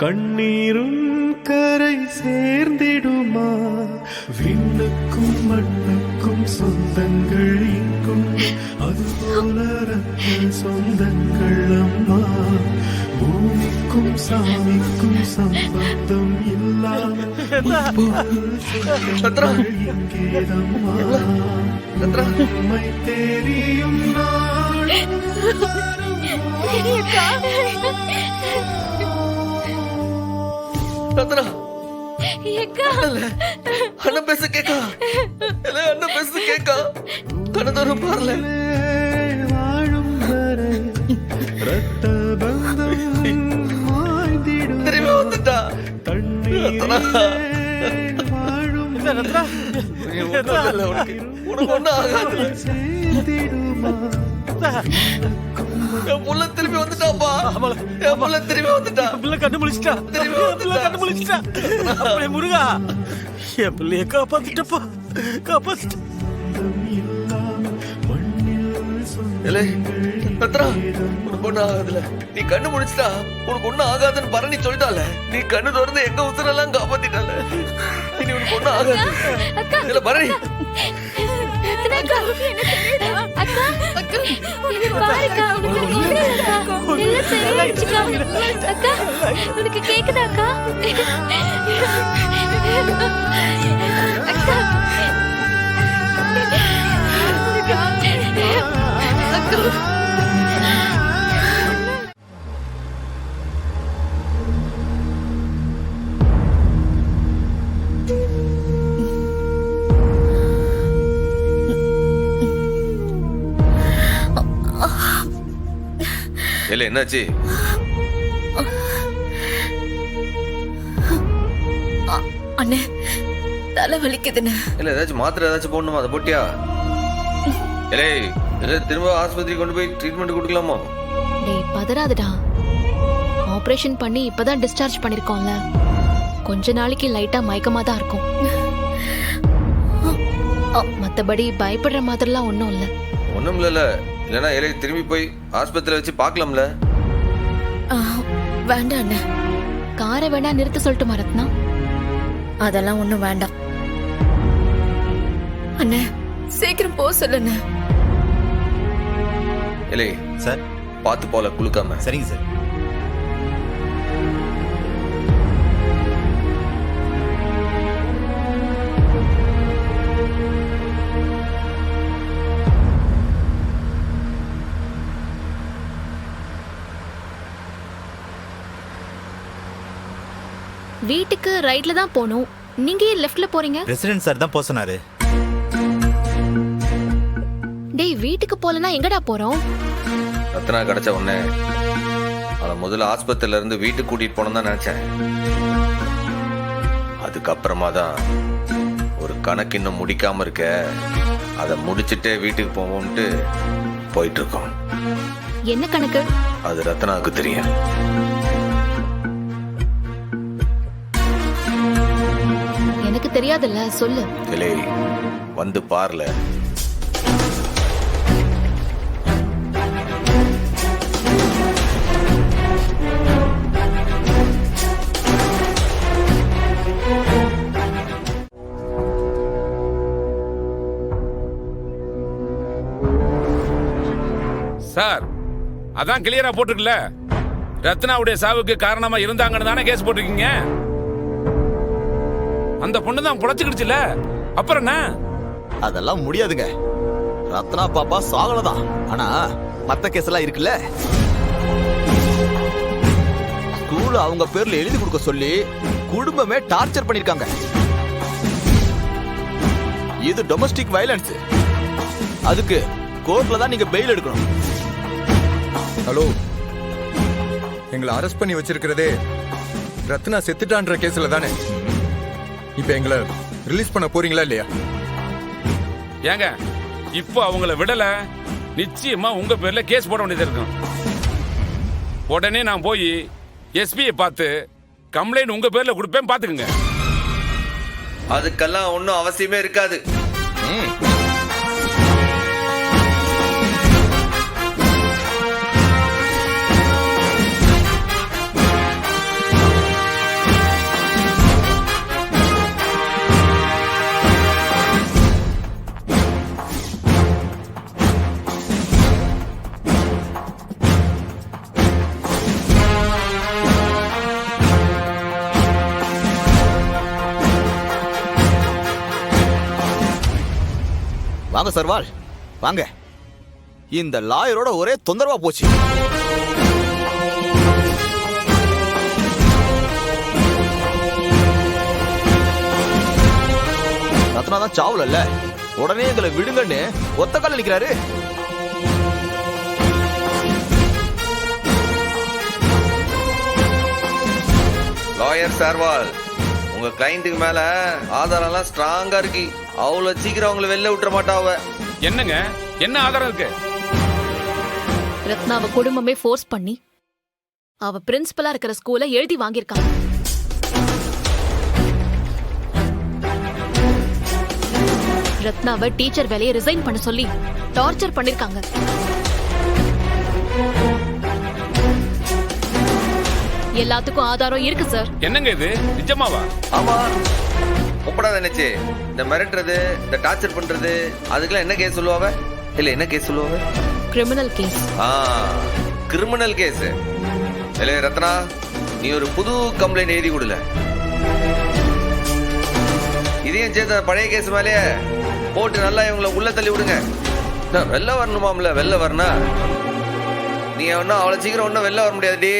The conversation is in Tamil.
கண்ணீரும் கரை சேர்ந்திடுமா? விண்ணுக்கும் மண்ணுக்கும் சொந்தங்கள் இங்கும், அதுபோல ரத்த சொந்தங்கள் அம்மா. பூமிக்கும் சாமிக்கும் சம்பந்தம் இல்லாமல் இங்கேதம்மா. உம்மை தெரியும் நாள் ரத்னா அண்ணன் பேச கேக்கா? அண்ணன் பேச கேக்கா? கணதோறும் பாருல வாழும் வரை ரத்த பந்தம் மாய்ந்திடும். திரும்பி வந்துட்டா தண்ணீர் வாழும் உனக்கு ஒண்ணு ஆகாது. சேர்ந்திடுமா? என் புள்ள திரும்பி வந்துட்டாப்பா. என் புள்ள திரும்பி வந்துட்டா. பிள்ளை கண்ணு முழிச்சிட்டா. கண்ணு முழிச்சிட்டா. அப்படியே முருகா, என் பிள்ளைய காப்பாத்திட்டப்பா, காப்பாத்திட்ட. ரத்னா உனக்கு ஒண்ணு ஆகாதுல. நீ கண்ணு முடிச்சிட்டா. உனக்கு ஒண்ணு ஆகாதுன்னு பரணி சொல்லிட்டால. நீ கண்ணு திறந்து எங்க உசுரெல்லாம் காப்பாத்திட்டால. இனி உனக்கு ஒண்ணு ஆகாது. இல்ல பரணி உனக்கு கேக்குதாக்கா? இல்ல என்னாச்சு? அண்ணே தலை வலிக்குதுன்னு. இல்ல ஏதாச்சும் மாத்திரை ஏதாச்சும் போடணுமா? அதை போட்டியா? இல்லை திரும்ப ஆஸ்பத்திரி கொண்டு போய் ட்ரீட்மெண்ட் கொடுக்கலாமா? டேய் பதறாதடா. ஆபரேஷன் பண்ணி இப்பதான் டிஸ்சார்ஜ் பண்ணிருக்கோம்ல. கொஞ்ச நாளைக்கு லைட்டா மயக்கமா தான் இருக்கும். மத்தபடி பயப்படுற மாதிரிலாம் ஒண்ணும் இல்ல. ஒண்ணும் இல்ல. இல்லனா இலை திரும்பி போய் ஆஸ்பத்திரியில வச்சு பார்க்கலாம்ல. வேண்டாம் அண்ணே. காரை வேணா நிறுத்த சொல்லிட்டு மறத்னா? அதெல்லாம் ஒண்ணும் வேண்டாம் அண்ணே. சீக்கிரம் போ சொல்லுண்ணே. இலை சார் பார்த்து போல குளுக்காம. சரிங்க சார். வீட்டுக்கு ரைட்ல தான் போணும். நீங்க ஏன் லெஃப்ட்ல போறீங்க? பிரசிடென்ட் சார் தான் போக சொன்னாரு. டேய் வீட்டுக்கு போலனா எங்கடா போறோம்? ரத்னா கிடைச்ச உடனே அவளை முதல்ல ஆஸ்பத்திரியில இருந்து வீட்டுக்கு கூட்டிட்டு போனோம் தான் நினைச்சேன். அதுக்கப்புறமா தான் ஒரு கணக்கு இன்னும் முடிக்காம இருக்க, அதை முடிச்சுட்டே வீட்டுக்கு போவோம்ட்டு போயிட்டு இருக்கோம். என்ன கணக்கு? அது ரத்னாவுக்கு தெரியும். எனக்கு தெரியாதுல்ல, சொல்லு. இல்லை வந்து பாருல. சார் அதான் கிளியரா போட்டுக்கல. ரத்னாவுடைய சாவுக்கு காரணமா இருந்தாங்கன்னு தானே கேஸ் போட்டிருக்கீங்க. அந்த பொண்ணு தான் புழைச்சுக்கிடுச்சுல, அப்புறம் என்ன? அதெல்லாம் முடியாதுங்க. ரத்னா பாப்பா சாகலதான். ஆனா மத்த கேஸ் எல்லாம் இருக்குல்ல. ஸ்கூல் அவங்க பேர்ல எழுதி கொடுக்க சொல்லி குடும்பமே டார்ச்சர் பண்ணிருக்காங்க. இது டொமஸ்டிக் வயலன்ஸ். அதுக்கு கோர்ட்ல தான் நீங்க பெயில் எடுக்கணும். ஹலோ, எங்களை அரெஸ்ட் பண்ணி வச்சிருக்கிறதே ரத்னா செத்துட்டான்ற கேஸ்ல தானே. இப்ப எங்களை ரிலீஸ் பண்ண போறீங்களா இல்லையா? ஏங்க இப்போ அவங்கள விடல, நிச்சயமா உங்க பேர்ல கேஸ் போட வேண்டியது இருக்கும். உடனே நான் போய் எஸ்பியை பார்த்து கம்ப்ளைண்ட் உங்க பேர்ல கொடுப்பேன், பாத்துக்குங்க. அதுக்கெல்லாம் ஒன்றும் அவசியமே இருக்காது. வாங்க சர்வால் வாங்க. இந்த லாயரோட ஒரே தொந்தரவா போச்சு. ரத்னா தான் சாவல, உடனே எங்களை விடுங்கன்னு ஒத்த கால நிக்கிறாரு. லாயர் சார்வால், உங்க கிளைண்ட்டுக்கு மேல ஆதாரம் எல்லாம் ஸ்ட்ராங்கா இருக்கு. அவ்வளவு சீக்கிரம் அவங்கள வெளில விட்டுற மாட்டாவ. என்னங்க என்ன ஆதாரம் இருக்கு? ரத்னாவை குடும்பமே ஃபோர்ஸ் பண்ணி அவ பிரின்சிபலா இருக்கிற ஸ்கூல்ல எழுதி வாங்கியிருக்காங்க. ரத்னாவை டீச்சர் வேலையை ரிசைன் பண்ண சொல்லி டார்ச்சர் பண்ணிருக்காங்க. எல்லாத்துக்கும் ஆதாரம் இருக்கு சார். என்னங்க இது நிஜமாவா? ஆமா, ஒப்படாத நினைச்சு இந்த மிரட்டுறது, இந்த டார்ச்சர் பண்றது, அதுக்கெல்லாம் என்ன கேஸ் சொல்லுவாவ? இல்ல என்ன கேஸ் சொல்லுவாவ? Criminal case. Criminal case. இல்ல ரத்னா, நீ ஒரு புது கம்ப்ளைண்ட் எழுதி கொடுல. இதையும் சேர்த்த பழைய கேஸ் மேலேயே போட்டு நல்லா இவங்களை உள்ள தள்ளி விடுங்க. வெளில வரணுமாம்ல, வெளில வரனா நீ ஒன்னும் அவ்வளவு சீக்கிரம் ஒன்னும் வெளில வர முடியாதுடி.